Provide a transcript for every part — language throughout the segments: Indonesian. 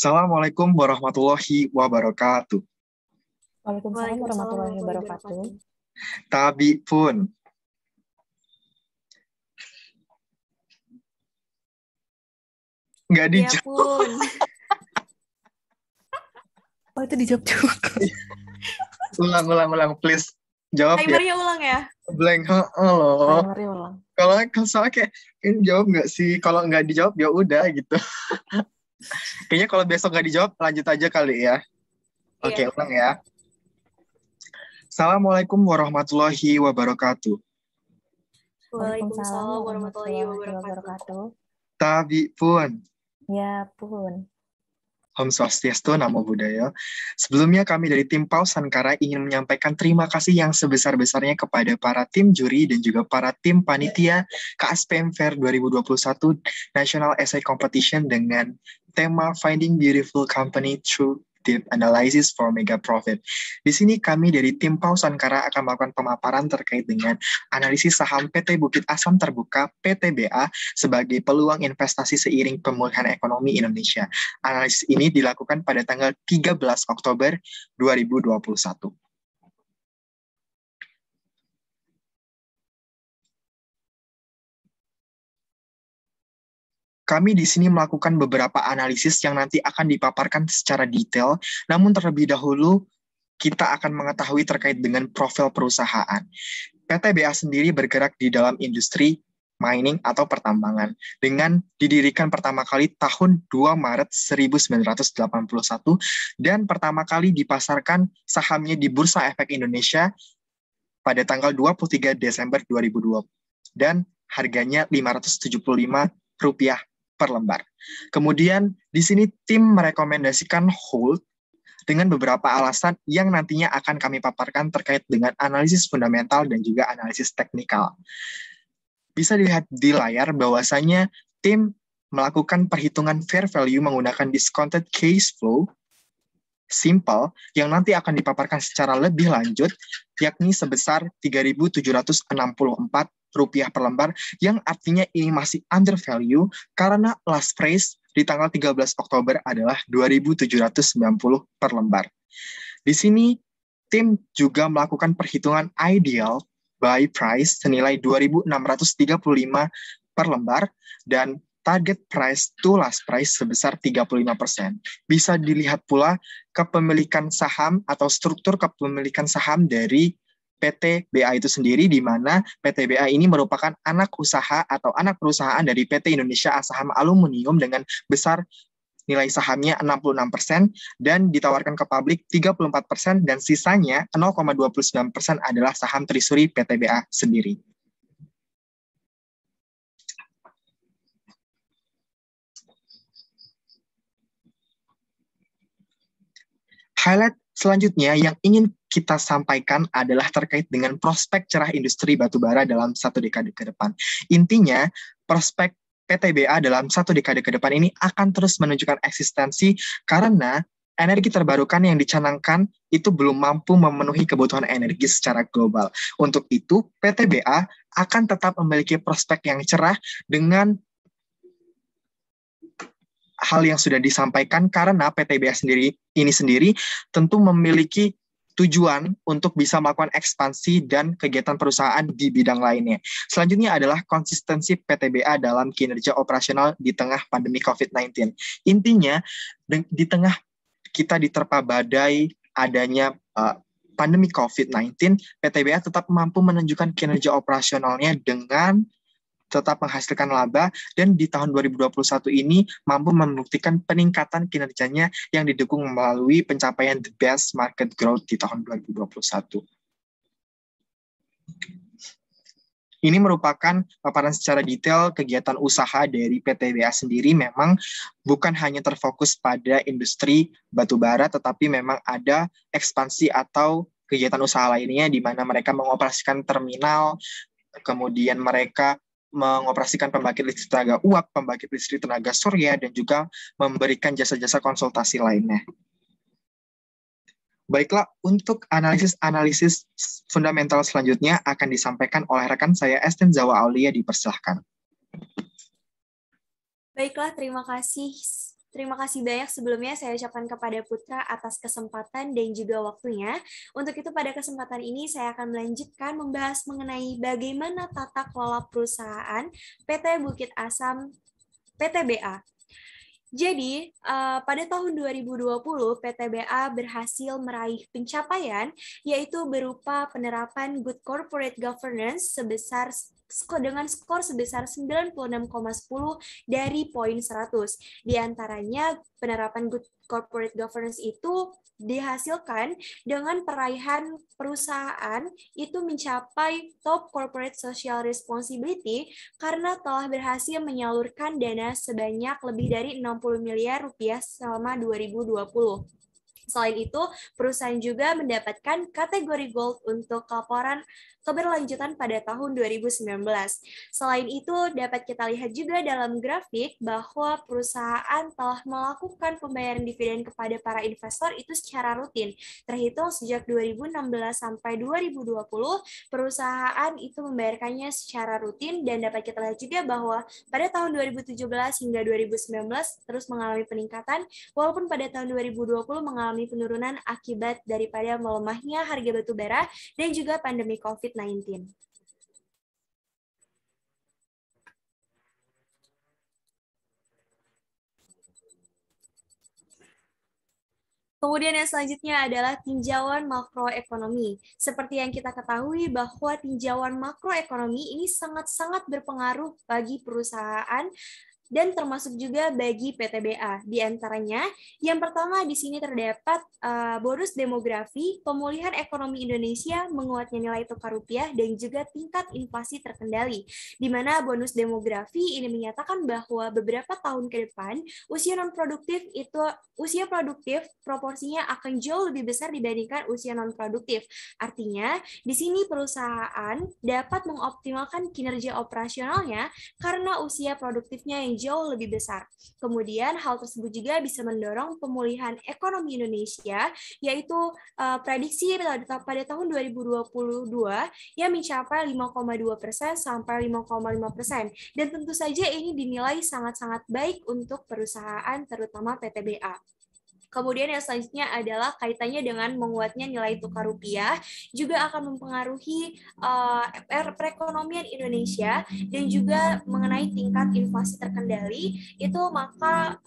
Assalamualaikum warahmatullahi wabarakatuh. Waalaikumsalam Waalaikumsalam warahmatullahi warahmatullahi wabarakatuh. wabarakatuh. Tabi pun. Nggak Ya dijawab. pun. Oh, itu dijawab juga. Ulang, please. Jawab ya. Timernya ulang ya. Blank. Loh. Timernya ulang. Kalau soalnya kayak ini jawab nggak sih? Kalau nggak dijawab ya udah gitu. Kayaknya kalau besok nggak dijawab lanjut aja kali ya. Oke, Iya. ulang ya. Assalamualaikum warahmatullahi wabarakatuh. Waalaikumsalam warahmatullahi wabarakatuh. Tabi pun. Ya pun. Om Swastiastu, Namo Buddhaya. Sebelumnya kami dari tim Pausantara ingin menyampaikan terima kasih yang sebesar-besarnya kepada para tim juri dan juga para tim panitia KSPM Fair 2021 National Essay Competition dengan tema Finding Beautiful Company Through Deep Analysis for Mega Profit. Di sini kami dari tim Pausantara akan melakukan pemaparan terkait dengan analisis saham PT Bukit Asam Terbuka (PTBA) sebagai peluang investasi seiring pemulihan ekonomi Indonesia. Analisis ini dilakukan pada tanggal 13 Oktober 2021. Kami di sini melakukan beberapa analisis yang nanti akan dipaparkan secara detail, namun terlebih dahulu kita akan mengetahui terkait dengan profil perusahaan. PTBA sendiri bergerak di dalam industri mining atau pertambangan dengan didirikan pertama kali tahun 2 Maret 1981 dan pertama kali dipasarkan sahamnya di Bursa Efek Indonesia pada tanggal 23 Desember 2020 dan harganya Rp575 per lembar. Kemudian di sini tim merekomendasikan hold dengan beberapa alasan yang nantinya akan kami paparkan terkait dengan analisis fundamental dan juga analisis teknikal. Bisa dilihat di layar bahwasanya tim melakukan perhitungan fair value menggunakan discounted cash flow simple yang nanti akan dipaparkan secara lebih lanjut, yakni sebesar Rp3.764 per lembar, yang artinya ini masih under value karena last price di tanggal 13 Oktober adalah Rp2.790 per lembar. Di sini, tim juga melakukan perhitungan ideal buy price senilai Rp2.635 per lembar dan target price to last price sebesar 35%. Bisa dilihat pula kepemilikan saham atau struktur kepemilikan saham dari PTBA itu sendiri, di mana PTBA ini merupakan anak usaha atau anak perusahaan dari PT Indonesia Saham Aluminium dengan besar nilai sahamnya 66% dan ditawarkan ke publik 34% dan sisanya 0,29% adalah saham treasury PTBA sendiri. Highlight selanjutnya yang ingin kita sampaikan adalah terkait dengan prospek cerah industri batubara dalam 1 dekade ke depan. Intinya, prospek PTBA dalam 1 dekade ke depan ini akan terus menunjukkan eksistensi karena energi terbarukan yang dicanangkan itu belum mampu memenuhi kebutuhan energi secara global. Untuk itu, PTBA akan tetap memiliki prospek yang cerah dengan hal yang sudah disampaikan karena PTBA ini sendiri tentu memiliki tujuan untuk bisa melakukan ekspansi dan kegiatan perusahaan di bidang lainnya. Selanjutnya adalah konsistensi PTBA dalam kinerja operasional di tengah pandemi COVID-19. Intinya, di tengah kita diterpa badai adanya pandemi COVID-19, PTBA tetap mampu menunjukkan kinerja operasionalnya dengan tetap menghasilkan laba, dan di tahun 2021 ini mampu membuktikan peningkatan kinerjanya yang didukung melalui pencapaian the best market growth di tahun 2021. Ini merupakan paparan secara detail kegiatan usaha dari PTBA sendiri. Memang bukan hanya terfokus pada industri batubara, tetapi memang ada ekspansi atau kegiatan usaha lainnya di mana mereka mengoperasikan terminal, kemudian mereka mengoperasikan pembangkit listrik tenaga uap, pembangkit listrik tenaga surya, dan juga memberikan jasa-jasa konsultasi lainnya. Baiklah, untuk analisis fundamental selanjutnya akan disampaikan oleh rekan saya Esten Zawa Aulia, dipersilahkan. Baiklah, terima kasih Terima kasih banyak sebelumnya saya ucapkan kepada Putra atas kesempatan dan juga waktunya. Untuk itu pada kesempatan ini saya akan melanjutkan membahas mengenai bagaimana tata kelola perusahaan PT Bukit Asam PTBA. Jadi, pada tahun 2020, PTBA berhasil meraih pencapaian, yaitu berupa penerapan Good Corporate Governance dengan skor sebesar 96,10 dari poin 100. Di antaranya, penerapan Good Corporate Governance itu dihasilkan dengan peraihan perusahaan itu mencapai Top Corporate Social Responsibility karena telah berhasil menyalurkan dana sebanyak lebih dari 60 miliar rupiah selama 2020. Selain itu, perusahaan juga mendapatkan kategori Gold untuk laporan keberlanjutan pada tahun 2019. Selain itu, dapat kita lihat juga dalam grafik bahwa perusahaan telah melakukan pembayaran dividen kepada para investor itu secara rutin. Terhitung sejak 2016 sampai 2020, perusahaan itu membayarkannya secara rutin dan dapat kita lihat juga bahwa pada tahun 2017 hingga 2019 terus mengalami peningkatan, walaupun pada tahun 2020 mengalami penurunan akibat daripada melemahnya harga batu bara dan juga pandemi COVID-19. Kemudian yang selanjutnya adalah tinjauan makroekonomi. Seperti yang kita ketahui bahwa tinjauan makroekonomi ini sangat-sangat berpengaruh bagi perusahaan dan termasuk juga bagi PTBA. Di antaranya, yang pertama di sini terdapat bonus demografi, pemulihan ekonomi Indonesia, menguatnya nilai tukar rupiah, dan juga tingkat inflasi terkendali. Di mana bonus demografi ini menyatakan bahwa beberapa tahun ke depan, usia produktif proporsinya akan jauh lebih besar dibandingkan usia non-produktif. Artinya, di sini perusahaan dapat mengoptimalkan kinerja operasionalnya karena usia produktifnya yang jauh lebih besar. Kemudian hal tersebut juga bisa mendorong pemulihan ekonomi Indonesia, yaitu prediksi pada tahun 2022 yang mencapai 5,2% sampai 5,5%. Dan tentu saja ini dinilai sangat-sangat baik untuk perusahaan terutama PTBA. Kemudian yang selanjutnya adalah kaitannya dengan menguatnya nilai tukar rupiah, juga akan mempengaruhi perekonomian Indonesia dan juga mengenai tingkat inflasi terkendali. Itu maka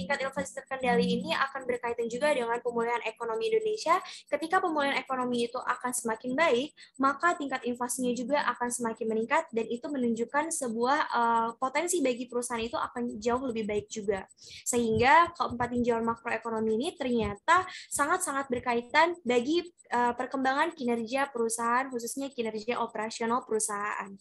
tingkat inflasi terkendali ini akan berkaitan juga dengan pemulihan ekonomi Indonesia. Ketika pemulihan ekonomi itu akan semakin baik, maka tingkat inflasinya juga akan semakin meningkat dan itu menunjukkan sebuah potensi bagi perusahaan itu akan jauh lebih baik juga. Sehingga keempat tinjauan makroekonomi ini ternyata sangat-sangat berkaitan bagi perkembangan kinerja perusahaan, khususnya kinerja operasional perusahaan.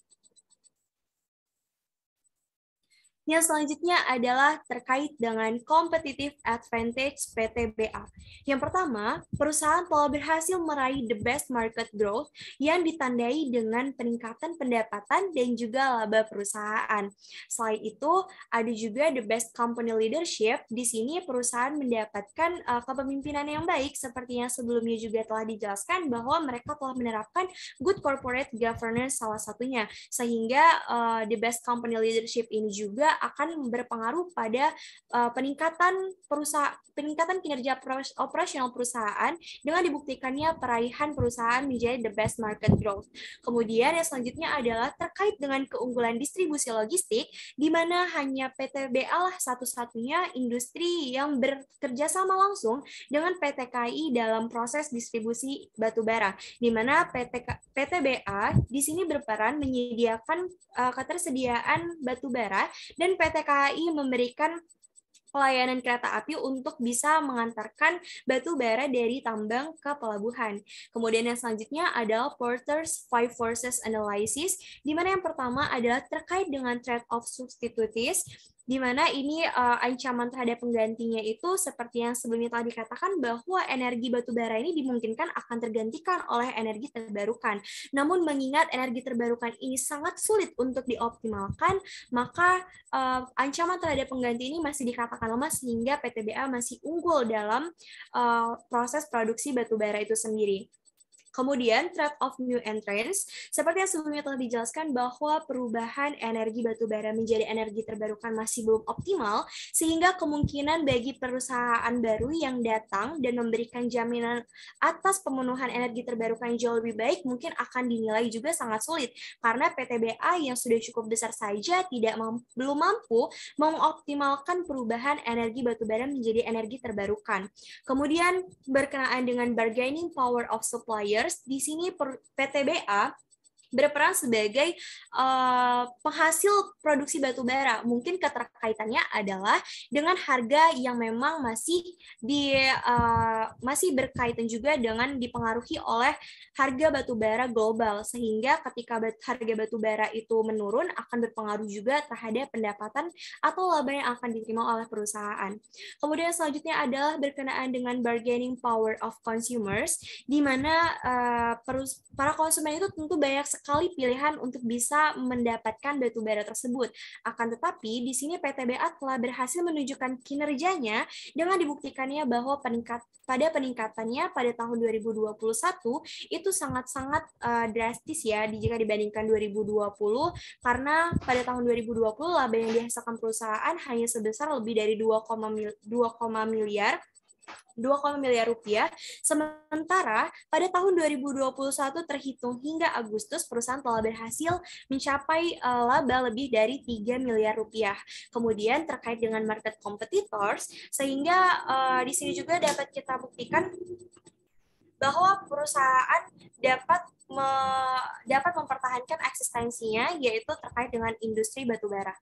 Yang selanjutnya adalah terkait dengan competitive advantage PTBA. Yang pertama, perusahaan telah berhasil meraih the best market growth yang ditandai dengan peningkatan pendapatan dan juga laba perusahaan. Selain itu, ada juga the best company leadership. Di sini perusahaan mendapatkan kepemimpinan yang baik seperti yang sebelumnya juga telah dijelaskan bahwa mereka telah menerapkan good corporate governance salah satunya. Sehingga the best company leadership ini juga akan berpengaruh pada peningkatan kinerja operasional perusahaan dengan dibuktikannya peraihan perusahaan menjadi the best market growth. Kemudian yang selanjutnya adalah terkait dengan keunggulan distribusi logistik, di mana hanya PTBA lah satu-satunya industri yang bekerja sama langsung dengan PT KAI dalam proses distribusi batu bara, di mana PTBA di sini berperan menyediakan ketersediaan batu bara dan PT KAI memberikan pelayanan kereta api untuk bisa mengantarkan batu bara dari tambang ke pelabuhan. Kemudian yang selanjutnya adalah Porter's Five Forces Analysis, di mana yang pertama adalah terkait dengan trade-off substitutes, di mana ini ancaman terhadap penggantinya itu seperti yang sebelumnya telah dikatakan bahwa energi batu bara ini dimungkinkan akan tergantikan oleh energi terbarukan. Namun mengingat energi terbarukan ini sangat sulit untuk dioptimalkan, maka ancaman terhadap pengganti ini masih dikatakan lemah sehingga PTBA masih unggul dalam proses produksi batu bara itu sendiri. Kemudian, threat of new entrants, seperti yang sebelumnya telah dijelaskan bahwa perubahan energi batubara menjadi energi terbarukan masih belum optimal, sehingga kemungkinan bagi perusahaan baru yang datang dan memberikan jaminan atas pemenuhan energi terbarukan yang jauh lebih baik mungkin akan dinilai juga sangat sulit, karena PTBA yang sudah cukup besar saja belum mampu mengoptimalkan perubahan energi batubara menjadi energi terbarukan. Kemudian, berkenaan dengan bargaining power of suppliers, di sini PTBA berperan sebagai penghasil produksi batu bara. Mungkin keterkaitannya adalah dengan harga yang memang masih berkaitan juga dengan dipengaruhi oleh harga batu bara global, sehingga ketika harga batu bara itu menurun akan berpengaruh juga terhadap pendapatan atau laba yang akan diterima oleh perusahaan. Kemudian selanjutnya adalah berkenaan dengan bargaining power of consumers, di mana para konsumen itu tentu banyak sekali pilihan untuk bisa mendapatkan batu bara tersebut. Akan tetapi, di sini PTBA telah berhasil menunjukkan kinerjanya dengan dibuktikannya bahwa peningkatannya pada tahun 2021 itu sangat-sangat drastis ya jika dibandingkan 2020, karena pada tahun 2020 laba yang dihasilkan perusahaan hanya sebesar lebih dari 2, miliar rupiah, sementara pada tahun 2021 terhitung hingga Agustus perusahaan telah berhasil mencapai laba lebih dari 3 miliar rupiah. Kemudian terkait dengan market competitors, sehingga di sini juga dapat kita buktikan bahwa perusahaan dapat mempertahankan eksistensinya, yaitu terkait dengan industri batubara.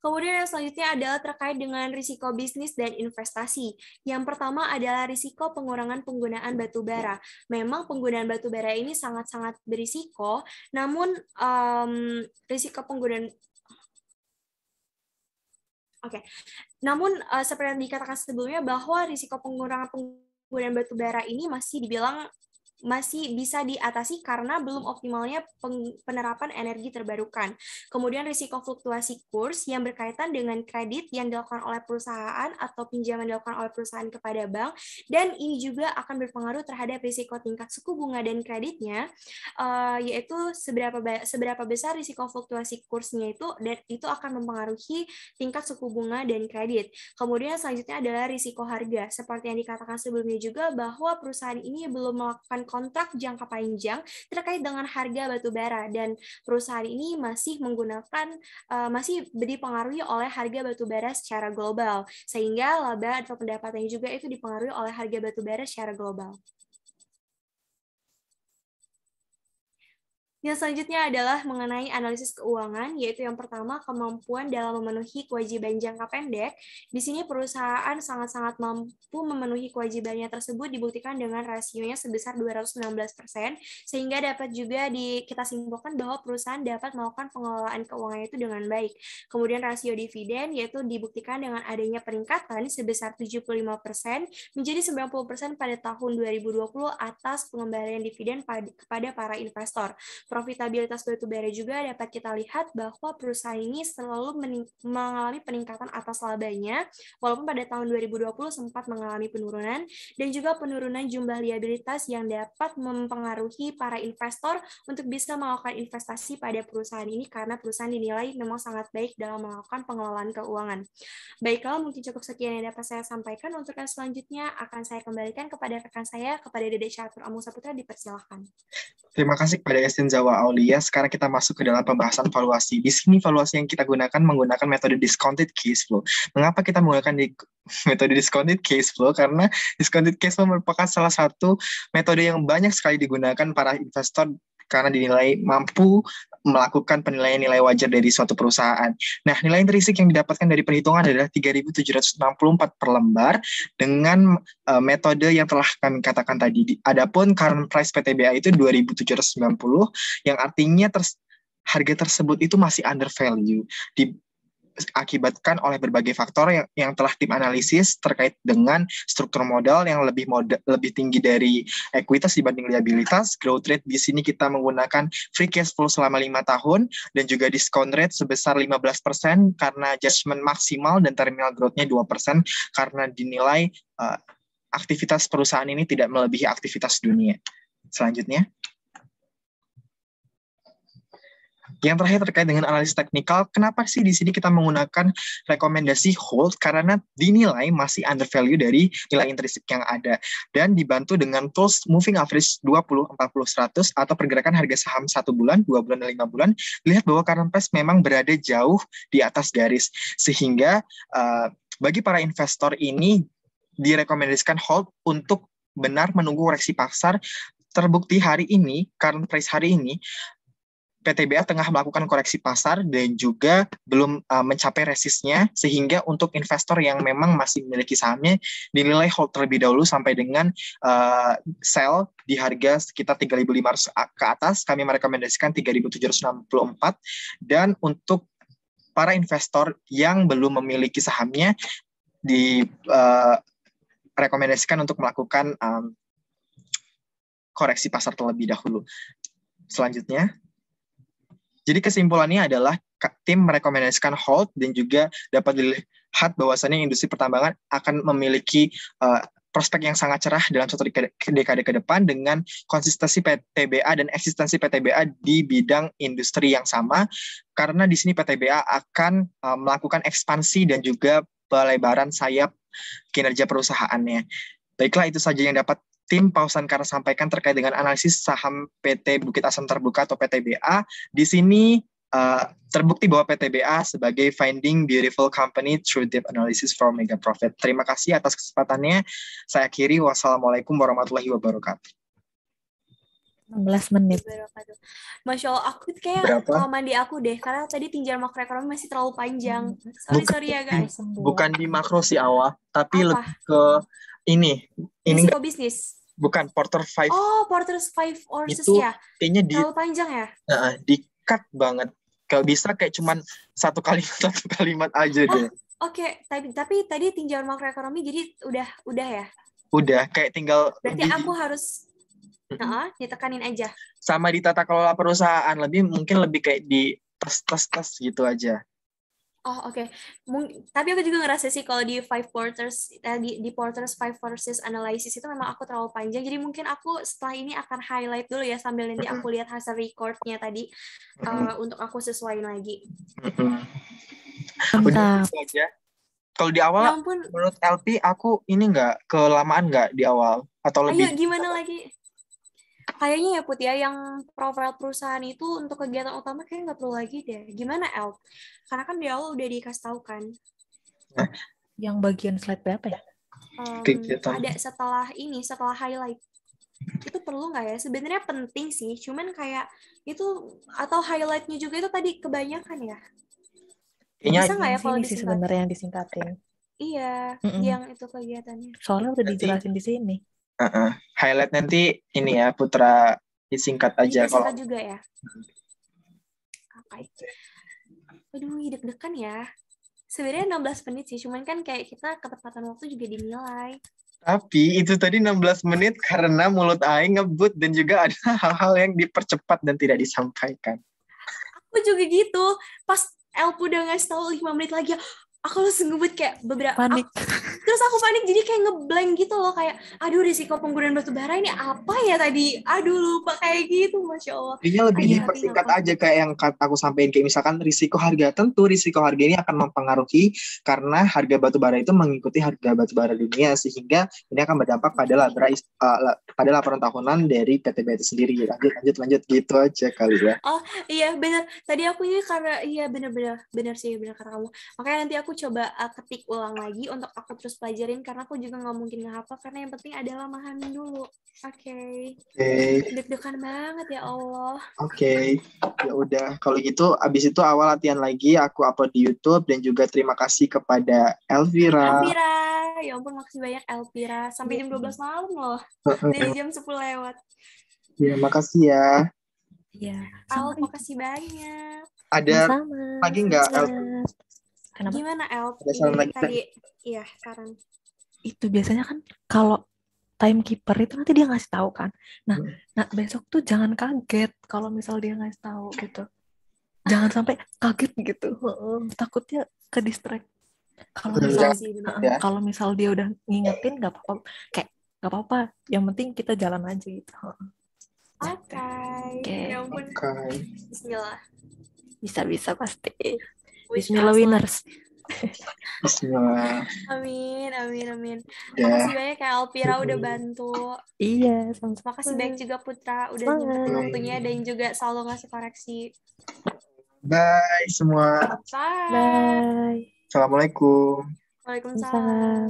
Kemudian yang selanjutnya adalah terkait dengan risiko bisnis dan investasi. Yang pertama adalah risiko pengurangan penggunaan batu bara. Memang penggunaan batu bara ini sangat-sangat berisiko, namun risiko penggunaan seperti yang dikatakan sebelumnya bahwa risiko pengurangan penggunaan batu bara ini masih bisa diatasi karena belum optimalnya penerapan energi terbarukan. Kemudian risiko fluktuasi kurs yang berkaitan dengan kredit yang dilakukan oleh perusahaan atau pinjaman dilakukan oleh perusahaan kepada bank, dan ini juga akan berpengaruh terhadap risiko tingkat suku bunga dan kreditnya, yaitu seberapa besar risiko fluktuasi kursnya itu, dan itu akan mempengaruhi tingkat suku bunga dan kredit. Kemudian selanjutnya adalah risiko harga. Seperti yang dikatakan sebelumnya juga bahwa perusahaan ini belum melakukan kontrak jangka panjang terkait dengan harga batu bara, dan perusahaan ini masih dipengaruhi oleh harga batu bara secara global, sehingga laba atau pendapatannya juga itu dipengaruhi oleh harga batu bara secara global. Yang selanjutnya adalah mengenai analisis keuangan, yaitu yang pertama kemampuan dalam memenuhi kewajiban jangka pendek. Di sini perusahaan sangat-sangat mampu memenuhi kewajibannya tersebut dibuktikan dengan rasionya sebesar 216%, sehingga dapat juga kita simpulkan bahwa perusahaan dapat melakukan pengelolaan keuangan itu dengan baik. Kemudian rasio dividen yaitu dibuktikan dengan adanya peningkatan sebesar 75% menjadi 90% pada tahun 2020 atas pengembalian dividen kepada para investor. Profitabilitas batubara juga dapat kita lihat bahwa perusahaan ini selalu mengalami peningkatan atas labanya, walaupun pada tahun 2020 sempat mengalami penurunan, dan juga penurunan jumlah liabilitas yang dapat mempengaruhi para investor untuk bisa melakukan investasi pada perusahaan ini karena perusahaan dinilai memang sangat baik dalam melakukan pengelolaan keuangan. Baiklah, mungkin cukup sekian yang dapat saya sampaikan. Untuk yang selanjutnya akan saya kembalikan kepada rekan saya, kepada Dede Catur Amung Saputra, dipersilahkan. Terima kasih kepada Yasin Zawa Aulia. Sekarang kita masuk ke dalam pembahasan valuasi. Di sini valuasi yang kita menggunakan metode discounted case flow. Mengapa kita menggunakan metode discounted case flow? Karena discounted case flow merupakan salah satu metode yang banyak sekali digunakan para investor karena dinilai mampu melakukan penilaian nilai wajar dari suatu perusahaan. Nah, nilai intrinsik yang didapatkan dari perhitungan adalah 3.764 per lembar dengan metode yang telah kami katakan tadi. Adapun current price PTBA itu 2.790, yang artinya harga tersebut itu masih under value. akibatkan oleh berbagai faktor yang telah tim analisis terkait dengan struktur modal yang lebih tinggi dari ekuitas dibanding liabilitas. Growth rate di sini kita menggunakan free cash flow selama 5 tahun dan juga discount rate sebesar 15% karena adjustment maksimal dan terminal growth-nya 2% karena dinilai aktivitas perusahaan ini tidak melebihi aktivitas dunia. Selanjutnya. Yang terakhir terkait dengan analisis teknikal, kenapa sih di sini kita menggunakan rekomendasi hold? Karena dinilai masih under value dari nilai intrinsik yang ada. Dan dibantu dengan tools moving average 20, 40, 100 atau pergerakan harga saham 1 bulan, 2 bulan, dan 5 bulan, lihat bahwa current price memang berada jauh di atas garis. Sehingga bagi para investor ini direkomendasikan hold untuk benar menunggu koreksi pasar. Terbukti hari ini, current price hari ini, PTBA tengah melakukan koreksi pasar dan juga belum mencapai resistnya, sehingga untuk investor yang memang masih memiliki sahamnya dinilai hold terlebih dahulu sampai dengan sell di harga sekitar 3.500 ke atas. Kami merekomendasikan 3.764, dan untuk para investor yang belum memiliki sahamnya rekomendasikan untuk melakukan koreksi pasar terlebih dahulu. Selanjutnya. Jadi kesimpulannya adalah tim merekomendasikan hold dan juga dapat dilihat bahwasannya industri pertambangan akan memiliki prospek yang sangat cerah dalam satu dekade ke depan dengan konsistensi PTBA dan eksistensi PTBA di bidang industri yang sama, karena di sini PTBA akan melakukan ekspansi dan juga pelebaran sayap kinerja perusahaannya. Baiklah, itu saja yang dapat tim Pausangkara sampaikan terkait dengan analisis saham PT Bukit Asam Terbuka atau PTBA. Di sini terbukti bahwa PTBA sebagai finding beautiful company through deep analysis for mega profit. Terima kasih atas kesempatannya. Saya akhiri. Wassalamualaikum warahmatullahi wabarakatuh. 16 menit. Masya Allah, aku kayak kelamaan di aku deh, karena tadi tinjauan makroekonomi masih terlalu panjang. Sorry ya guys. Bukan di makro sih awal, tapi lebih ke ini risiko bisnis. Bukan, Porter 5. Oh, Porter's 5 horses itu ya. Kayaknya terlalu panjang ya? Di-cut banget. Kalau bisa kayak cuman satu kalimat aja deh. Oke. Tapi tadi tinjauan makroekonomi jadi udah ya? Udah, kayak tinggal. Berarti aku harus ditekanin aja. Sama di tata kelola perusahaan, mungkin lebih kayak di tes gitu aja. Oh, oke. Tapi aku juga ngerasa sih kalau di Porter's 5 forces analysis itu memang aku terlalu panjang. Jadi mungkin aku setelah ini akan highlight dulu ya sambil nanti aku lihat hasil recordnya tadi untuk aku sesuaiin lagi. Udah gitu aja. Kalau di awal, ya ampun. Menurut LP aku ini nggak kelamaan nggak di awal atau lebih? Ayo gimana lagi? Kayaknya ya Put ya, yang profil perusahaan itu untuk kegiatan utama kayaknya nggak perlu lagi deh. Gimana El? Karena kan di awal udah dikasih tahu kan. Nah, yang bagian slide berapa ya? Ada setelah highlight. Itu perlu nggak ya? Sebenarnya penting sih, cuman kayak itu atau highlightnya juga itu tadi kebanyakan ya. Bisa nggak ya kalau disingkat? Sih sebenarnya yang disingkatin. Iya, yang itu kegiatannya. Soalnya udah dijelasin di sini. Highlight nanti ini ya, Putra disingkat aja. Disingkat juga ya. Apa itu? Aduh, deg-degan ya. Sebenarnya 16 menit sih, cuman kan kayak kita ketepatan waktu juga dinilai. Tapi itu tadi 16 menit karena mulut Aing ngebut dan juga ada hal-hal yang dipercepat dan tidak disampaikan. Aku juga gitu. Pas Elpu udah ngasih tahu 5 menit lagi, aku langsung ngebut kayak beberapa panik. Terus aku panik, jadi kayak ngeblank gitu loh, kayak aduh risiko penggunaan batu bara ini apa ya tadi, aduh lupa kayak gitu. Masya Allah. Intinya lebih dipersingkat aja kayak yang aku sampaikan, kayak misalkan risiko harga ini akan mempengaruhi karena harga batu bara itu mengikuti harga batu bara dunia, sehingga ini akan berdampak pada laporan tahunan dari PTBA itu sendiri. Lanjut gitu aja kali ya. Oh iya benar, tadi aku ini karena iya benar sih, benar kata kamu. Makanya nanti aku coba ketik ulang lagi untuk aku terus pelajarin, karena aku juga nggak mungkin ngehafal, karena yang penting adalah memahami dulu. Oke. Deg-degan banget ya Allah. Oke. Ya udah, kalau gitu abis itu awal latihan lagi aku upload di YouTube, dan juga terima kasih kepada Elvira. Ya ampun, makasih banyak Elvira. Sampai jam 12 malam loh. Dari jam 10 lewat. Ya, makasih ya. Iya. Al, makasih banyak. Ada lagi nggak? Kenapa? Gimana El? Ada saran Ini lagi, tadi, iya saran. Itu biasanya kan kalau timekeeper itu nanti dia ngasih tahu kan. Nah, besok tuh jangan kaget kalau misal dia ngasih tahu gitu. Jangan sampai kaget gitu. Takutnya ke distract. Kalau misal Iya sih, benar. Ya. kalau misal dia udah ngingetin nggak apa-apa. Kayak nggak apa-apa. Yang penting kita jalan aja gitu. Oke. Oke. Ya ampun. Oke. Bismillah. Bisa pasti. Wish Bismillah us luck. winners. Bismillah. Amin, amin, amin. Ya. Makasih banyak ya Alpira udah bantu. Iya, sama-sama. Makasih banyak juga Putra udah Semangat. nyempetin waktunya dan juga selalu ngasih koreksi. Bye semua. Bye. Bye. Assalamualaikum. Waalaikumsalam. Waalaikumsalam.